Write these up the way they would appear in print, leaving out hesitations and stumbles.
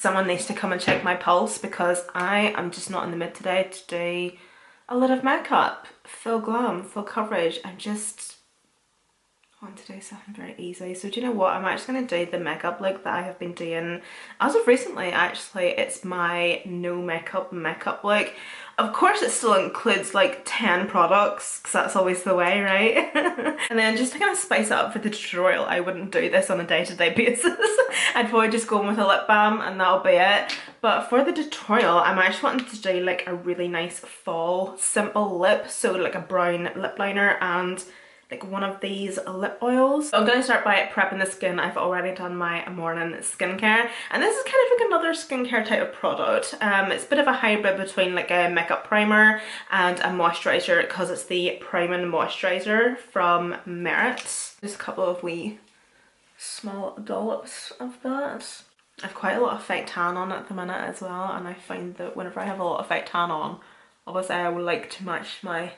Someone needs to come and check my pulse because I am just not in the mood today to do a lot of makeup, full glam, full coverage. I'm just want to do something very easy. So do you know what? I'm actually going to do the makeup look that I have been doing as of recently. Actually, it's my no makeup look. Of course it still includes like 10 products because that's always the way, right? And then just to kind of spice it up for the tutorial, I wouldn't do this on a day-to-day basis. I'd probably just go in with a lip balm and that'll be it. But for the tutorial, I'm actually wanting to do like a really nice fall simple lip. So like a brown lip liner and like one of these lip oils. So I'm going to start by prepping the skin. I've already done my morning skincare, and this is kind of like another skincare type of product. It's a bit of a hybrid between like a makeup primer and a moisturiser because it's the priming moisturiser from Merit. Just a couple of wee small dollops of that. I've quite a lot of fake tan on at the minute as well, and I find that whenever I have a lot of fake tan on, obviously I would like to match my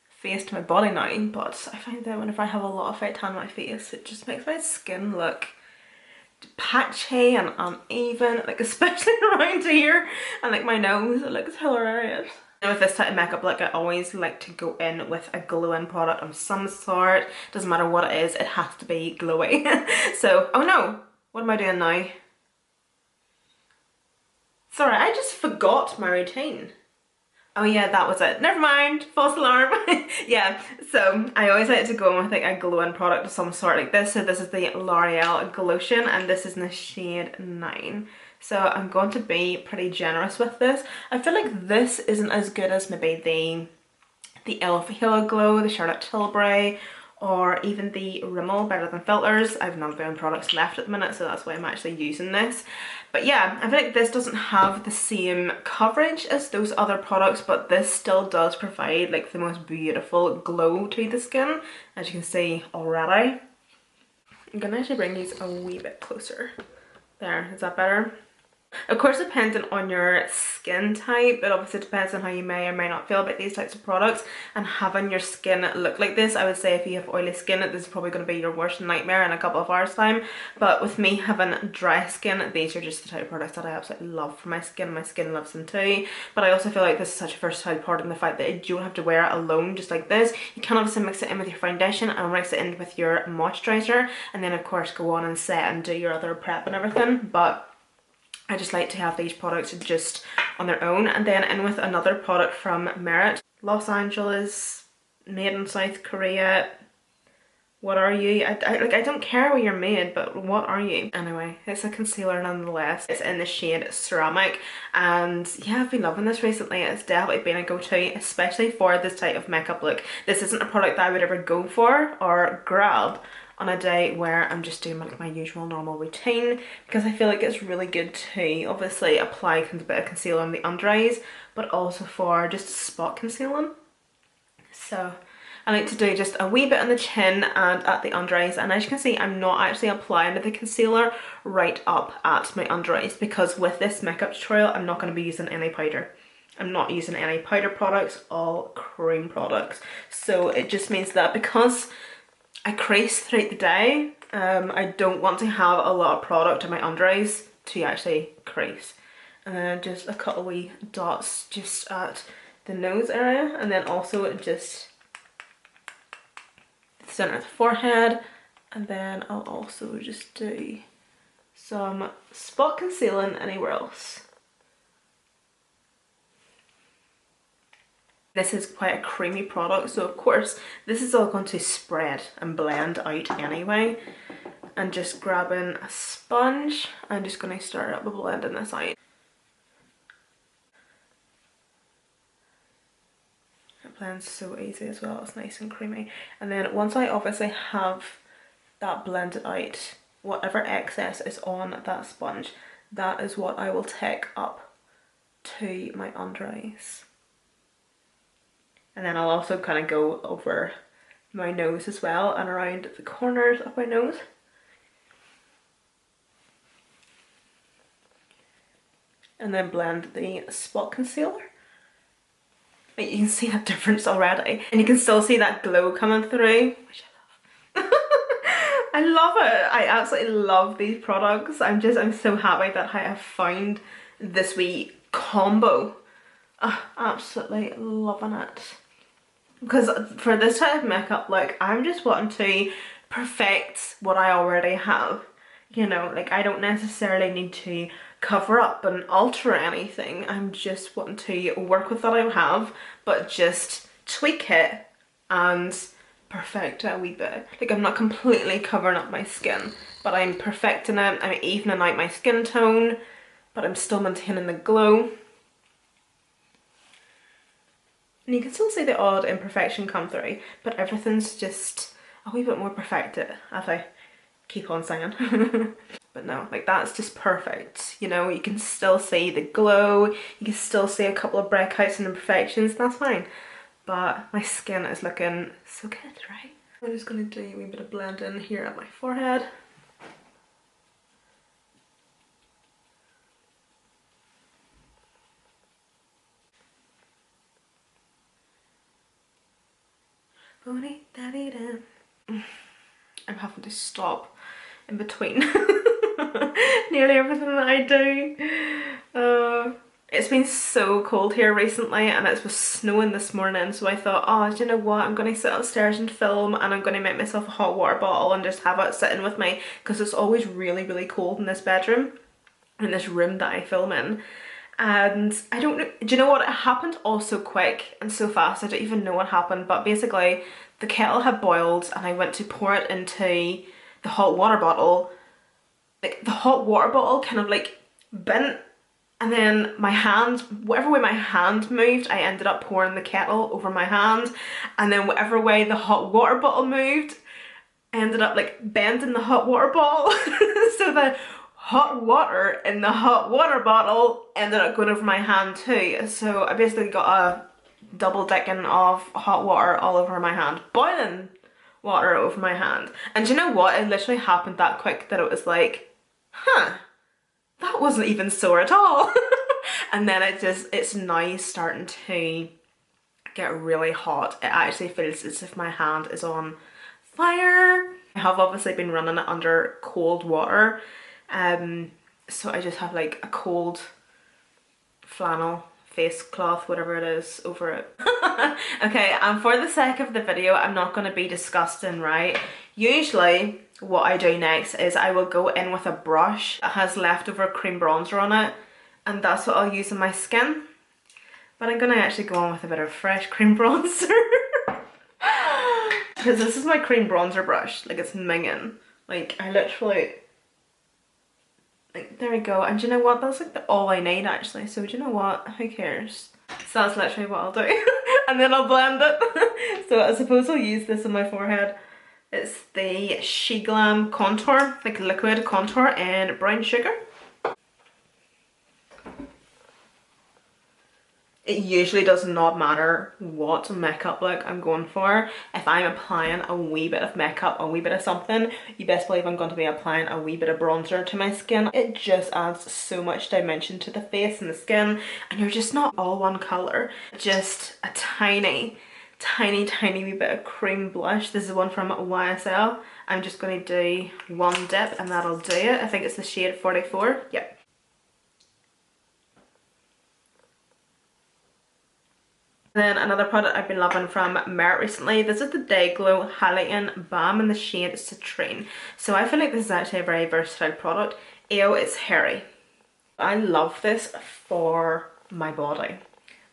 face to my body now, but I find that whenever I have a lot of fake tan on my face, it just makes my skin look patchy and uneven, like especially around here and like my nose. It looks hilarious. And with this type of makeup look, I always like to go in with a glow-in product of some sort. Doesn't matter what it is, it has to be glowy. So, oh no, what am I doing now? Sorry, I just forgot my routine. Oh yeah, that was it. Never mind, false alarm. Yeah, so I always like to go in with like a glow-in product of some sort like this. So this is the L'Oreal Glotion and this is in the shade 9. So I'm going to be pretty generous with this. I feel like this isn't as good as maybe the Elf Halo Glow, the Charlotte Tilbury, or even the Rimmel Better Than Filters. I have none of their own products left at the minute, so that's why I'm actually using this. But yeah, I feel like this doesn't have the same coverage as those other products, but this still does provide like the most beautiful glow to the skin, as you can see already. I'm gonna actually bring these a wee bit closer. There, is that better? Of course, depending on your skin type, it obviously depends on how you may or may not feel about these types of products, and having your skin look like this, I would say if you have oily skin, this is probably going to be your worst nightmare in a couple of hours time. But with me having dry skin, these are just the type of products that I absolutely love for my skin. My skin loves them too, but I also feel like this is such a versatile product in the fact that you don't have to wear it alone just like this. You can obviously mix it in with your foundation and mix it in with your moisturiser, and then of course go on and set and do your other prep and everything. But I just like to have these products just on their own, and then in with another product from Merit. Los Angeles, made in South Korea. What are you? I don't care where you're made, but what are you? Anyway, it's a concealer nonetheless. It's in the shade Ceramic, and yeah, I've been loving this recently. It's definitely been a go-to, especially for this type of makeup look. This isn't a product that I would ever go for or grab on a day where I'm just doing like my usual normal routine, because I feel like it's really good to obviously apply a bit of concealer on the under eyes, but also for just spot concealing. So I like to do just a wee bit on the chin and at the under eyes, and as you can see, I'm not actually applying the concealer right up at my under eyes, because with this makeup tutorial I'm not going to be using any powder. I'm not using any powder products, all cream products. So it just means that because I crease throughout the day, I don't want to have a lot of product in my under eyes to actually crease. And then just a couple wee dots just at the nose area, and then also just the centre of the forehead, and then I'll also just do some spot concealing anywhere else. This is quite a creamy product, so of course this is all going to spread and blend out anyway. And just grabbing a sponge, I'm just going to start up with blending this out. It blends so easy as well, it's nice and creamy. And then once I obviously have that blended out, whatever excess is on that sponge, that is what I will take up to my under eyes. And then I'll also kind of go over my nose as well and around the corners of my nose. And then blend the spot concealer. But you can see that difference already. And you can still see that glow coming through, which I love. I love it. I absolutely love these products. I'm so happy that I have found this wee combo. Absolutely loving it. Because for this type of makeup, like, I'm just wanting to perfect what I already have. You know, like, I don't necessarily need to cover up and alter anything. I'm just wanting to work with what I have, but just tweak it and perfect it a wee bit. Like, I'm not completely covering up my skin, but I'm perfecting it. I'm evening out my skin tone, but I'm still maintaining the glow. And you can still see the odd imperfection come through, but everything's just a wee bit more perfected, as I keep on saying. But no, like, that's just perfect. You know, you can still see the glow, you can still see a couple of breakouts and imperfections, that's fine. But my skin is looking so good, right? I'm just going to do a wee bit of blending here at my forehead. I'm having to stop in between nearly everything that I do. It's been so cold here recently, and it was snowing this morning, so I thought, oh, do you know what, I'm going to sit upstairs and film, and I'm going to make myself a hot water bottle and just have it sitting with me, because it's always really cold in this bedroom, in this room that I film in. And I don't know, do you know what, it happened all so quick and so fast, I don't even know what happened, but basically the kettle had boiled and I went to pour it into the hot water bottle. Like, the hot water bottle kind of like bent, and then my hand, whatever way my hand moved, I ended up pouring the kettle over my hand, and then whatever way the hot water bottle moved, I ended up like bending the hot water bottle. So the hot water in the hot water bottle ended up going over my hand too. So I basically got a double dicking of hot water all over my hand. Boiling water over my hand. And do you know what? It literally happened that quick that it was like, huh, that wasn't even sore at all. And then it's now starting to get really hot. It actually feels as if my hand is on fire. I have obviously been running it under cold water, so I just have like a cold flannel face cloth, whatever it is, over it. Okay, and for the sake of the video, I'm not going to be disgusting, right? Usually what I do next is I will go in with a brush that has leftover cream bronzer on it, and that's what I'll use on my skin. But I'm going to actually go on with a bit of fresh cream bronzer. Because this is my cream bronzer brush, like, it's minging. Like, I literally, like, there we go. And do you know what, that's like all I need actually, so do you know what, who cares? So that's literally what I'll do. And then I'll blend it. So I suppose I'll use this on my forehead. It's the She Glam contour, like liquid contour in brown sugar. It usually does not matter what makeup look I'm going for. If I'm applying a wee bit of makeup, a wee bit of something, you best believe I'm going to be applying a wee bit of bronzer to my skin. It just adds so much dimension to the face and the skin, and you're just not all one colour. Just a tiny wee bit of cream blush. This is one from YSL. I'm just going to do one dip and that'll do it. I think it's the shade 44. Yep. Then another product I've been loving from Merit recently, this is the Day Glow Highlighting Balm in the shade Citrine. So I feel like this is actually a very versatile product. Ew, it's hairy. I love this for my body,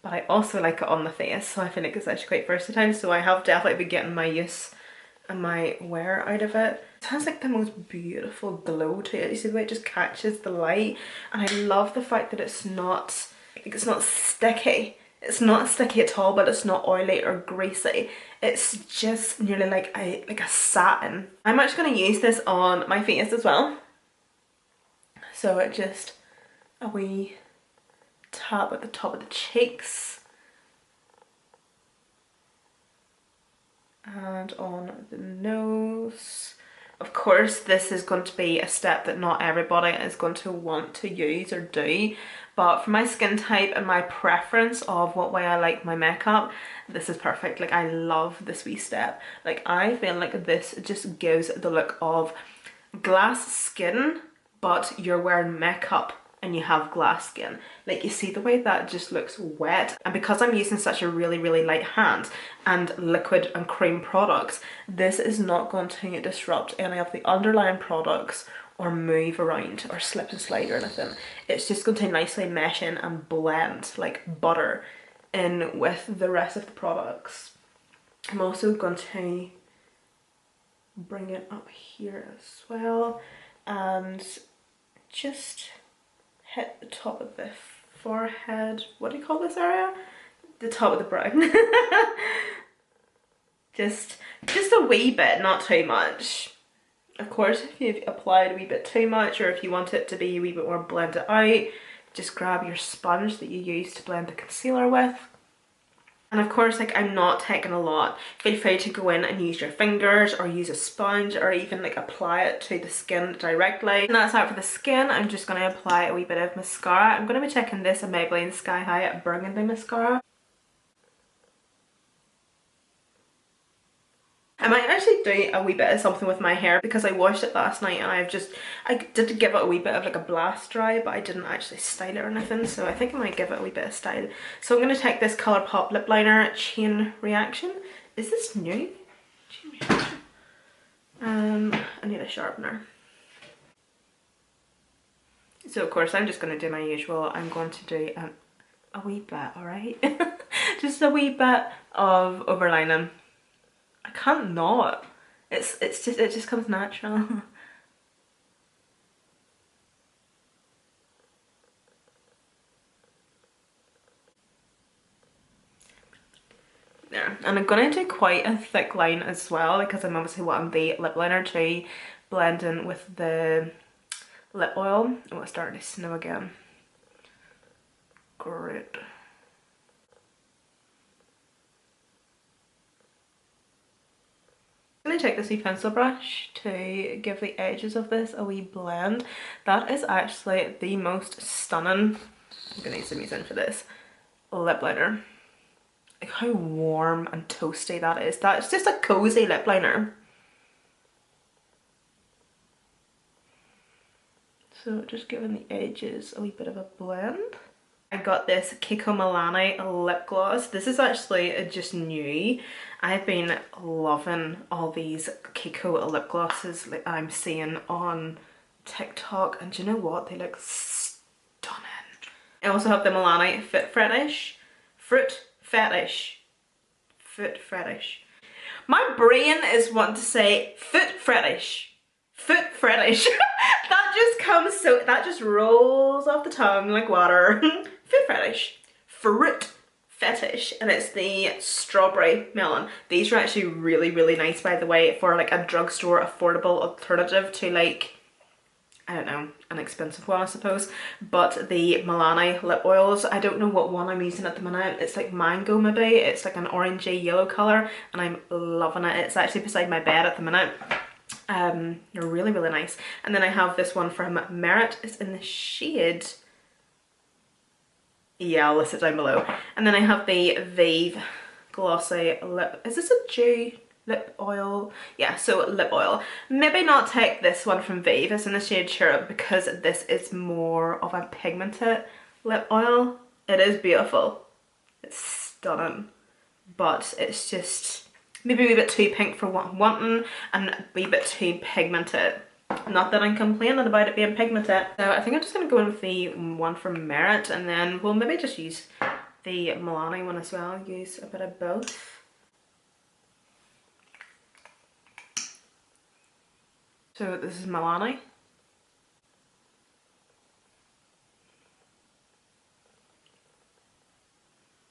but I also like it on the face, so I feel like it's actually quite versatile. So I have definitely been getting my use and my wear out of it. It has like the most beautiful glow to it. You see the way it just catches the light, and I love the fact that it's not, like, it's not sticky. It's not sticky at all, but it's not oily or greasy. It's just nearly like a satin. I'm actually going to use this on my face as well. So it just a wee tap at the top of the cheeks. And on the nose. Of course, this is going to be a step that not everybody is going to want to use or do, but for my skin type and my preference of what way I like my makeup, this is perfect. Like, I love this wee step. Like, I feel like this just gives the look of glass skin, but you're wearing makeup and you have glass skin. Like, you see the way that just looks wet, and because I'm using such a really light hand and liquid and cream products, this is not going to disrupt any of the underlying products or move around or slip and slide or anything. It's just going to nicely mesh in and blend like butter in with the rest of the products. I'm also going to bring it up here as well and just hit the top of the forehead. What do you call this area? The top of the brow. just a wee bit, not too much. Of course, if you've applied a wee bit too much, or if you want it to be a wee bit more blended out, just grab your sponge that you use to blend the concealer with. And of course, like, I'm not taking a lot. Feel free to go in and use your fingers or use a sponge or even like apply it to the skin directly. And that's out for the skin. I'm just going to apply a wee bit of mascara. I'm going to be taking this Maybelline Sky High Burgundy mascara. I might actually do a wee bit of something with my hair because I washed it last night and I did give it a wee bit of like a blast dry, but I didn't actually style it or anything, so I think I might give it a wee bit of style. So I'm going to take this Colourpop lip liner Chain Reaction. Is this new? Chain Reaction. I need a sharpener. So of course I'm just going to do my usual. I'm going to do a wee bit, alright? Just a wee bit of overlining. I can't not. It just comes natural. There. And I'm gonna do quite a thick line as well because I'm obviously wanting the lip liner to blend in with the lip oil. Oh, it's starting to snow again. Great. I'm going to take this wee pencil brush to give the edges of this a wee blend. That is actually the most stunning, I'm going to use some in for this, lip liner. Like how warm and toasty that is. That's just a cozy lip liner. So just giving the edges a wee bit of a blend. I got this Kiko Milani lip gloss. This is actually just new. I've been loving all these Kiko lip glosses like I'm seeing on TikTok, and do you know what? They look stunning. I also have the Milani Fruit Fetish. My brain is wanting to say foot fetish. That just comes so, that just rolls off the tongue like water. Fruit fetish, and it's the strawberry melon. These are actually really nice, by the way, for like a drugstore affordable alternative to, like, I don't know, an expensive one I suppose. But the Milani lip oils, I don't know what one I'm using at the minute. It's like mango maybe. It's like an orangey yellow colour and I'm loving it. It's actually beside my bed at the minute. They're really nice. And then I have this one from Merit. It's in the shade, yeah, I'll list it down below. And then I have the Vive Glossy Lip, is this a dew lip oil? Yeah, so lip oil. Maybe not take this one from Vive, it's in the shade Cherub, because this is more of a pigmented lip oil. It is beautiful, it's stunning, but it's just maybe a wee bit too pink for what I'm wanting and a wee bit too pigmented. Not that I'm complaining about it being pigmented. So I think I'm just going to go in with the one from Merit, and then we'll maybe just use the Milani one as well. Use a bit of both. So this is Milani.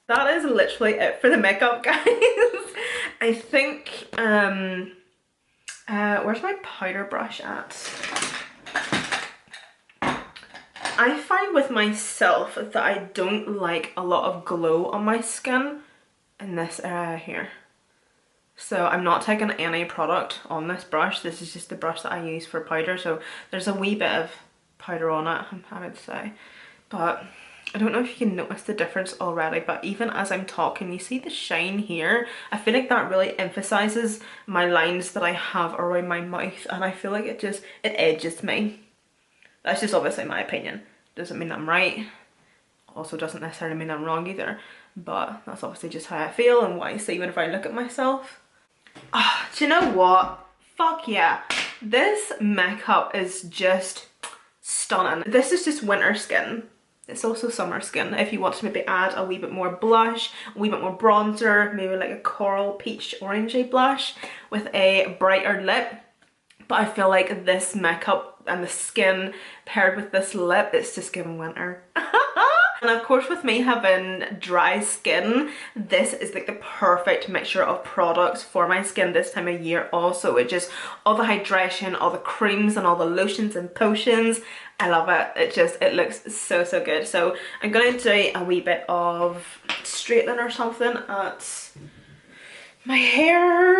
That is literally it for the makeup, guys. I think, where's my powder brush at? I find with myself that I don't like a lot of glow on my skin in this area here. So I'm not taking any product on this brush. This is just the brush that I use for powder. So there's a wee bit of powder on it, I would say. But I don't know if you can notice the difference already, but even as I'm talking, you see the shine here? I feel like that really emphasizes my lines that I have around my mouth, and I feel like it edges me. That's just obviously my opinion. Doesn't mean I'm right. Also doesn't necessarily mean I'm wrong either. But that's obviously just how I feel and what I see whenever I look at myself. Oh, do you know what? Fuck yeah. This makeup is just stunning. This is just winter skin. It's also summer skin. If you want to maybe add a wee bit more blush, a wee bit more bronzer, maybe like a coral peach orangey blush with a brighter lip. But I feel like this makeup and the skin paired with this lip, it's just giving winter. And of course, with me having dry skin, this is like the perfect mixture of products for my skin this time of year also. It just, all the hydration, all the creams and all the lotions and potions, I love it. It looks so, so good. So I'm gonna do a wee bit of straightening or something at my hair.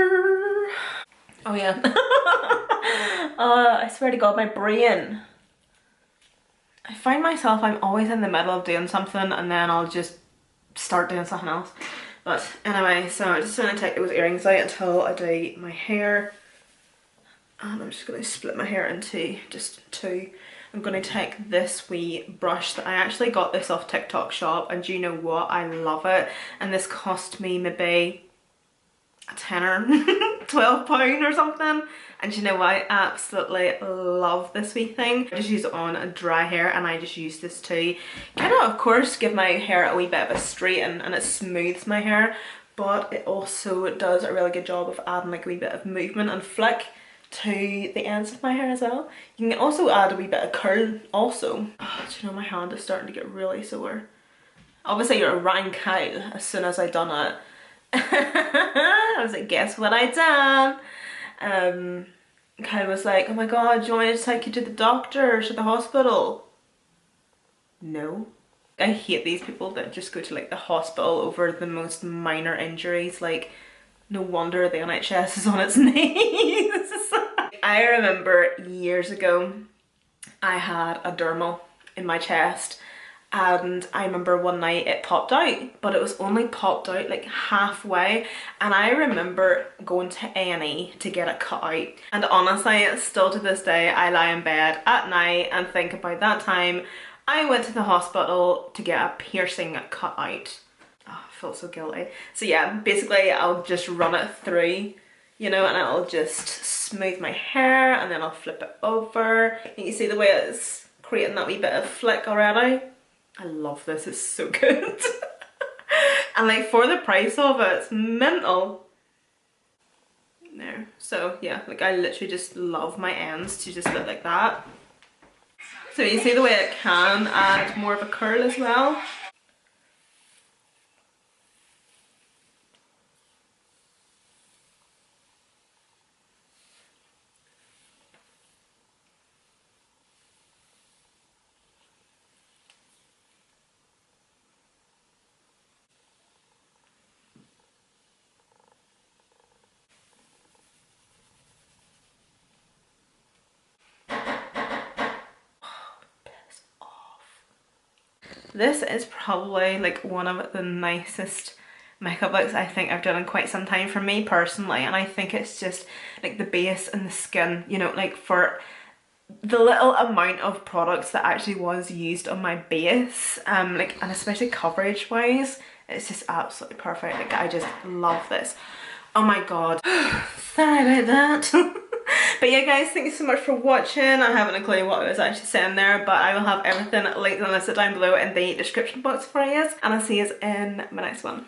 Oh yeah. I swear to God, my brain. I find myself, I'm always in the middle of doing something and then I'll just start doing something else. But anyway, so I'm just going to take those earrings out until I do my hair. And I'm just going to split my hair into just two. I'm going to take this wee brush that I actually got this off TikTok shop, and do you know what? I love it. And this cost me maybe a tenner, £12 or something. And you know what? I absolutely love this wee thing. I just use it on dry hair, and I just use this to kind of course, give my hair a wee bit of a straighten, and it smooths my hair. But it also does a really good job of adding like a wee bit of movement and flick to the ends of my hair as well. You can also add a wee bit of curl also. Oh, do you know, my hand is starting to get really sore. Obviously you're a rank Kyle as soon as I done it. I was like, guess what I done? Kyle was like, oh my God, do you want me to take you to the doctor or to the hospital? No. I hate these people that just go to like the hospital over the most minor injuries. Like, no wonder the NHS is on its knees. I remember years ago, I had a dermal in my chest, and I remember one night it popped out, but it was only popped out like halfway, and I remember going to A&E to get it cut out. And honestly, still to this day, I lie in bed at night and think about that time I went to the hospital to get a piercing cut out. Oh, I feel so guilty. So yeah, basically I'll just run it through, you know, and I'll just smooth my hair, and then I'll flip it over. And you see the way it's creating that wee bit of flick already? I love this, it's so good. And like for the price of it, it's mental. There, so yeah, like I literally just love my ends to just look like that. So you see the way it can add more of a curl as well. This is probably like one of the nicest makeup looks I think I've done in quite some time for me personally, and I think it's just like the base and the skin, you know, like for the little amount of products that actually was used on my base, like, and especially coverage wise, it's just absolutely perfect. Like I just love this. Oh my God. Sorry about that. But yeah guys, thank you so much for watching. I haven't a clue what I was actually saying there, but I will have everything linked and listed down below in the description box for you, and I'll see you in my next one.